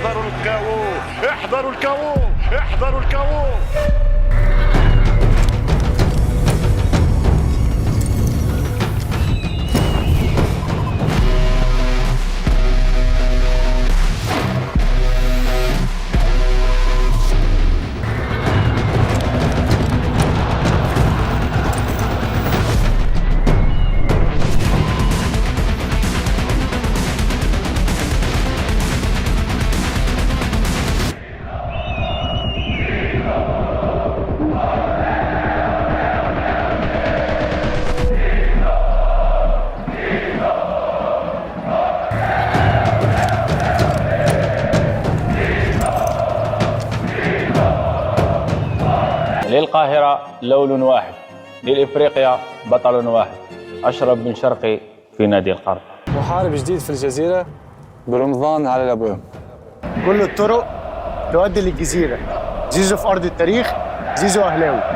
احذروا الكاو، احذروا الكاو، احذروا الكاو. للقاهرة لون واحد، للإفريقيا بطل واحد. أشرف بن شرقي في نادي القرن. محارب جديد في الجزيرة برمضان على الأبواب. كل الطرق تؤدي للجزيرة. زيزو في أرض التاريخ، زيزو أهلاوي.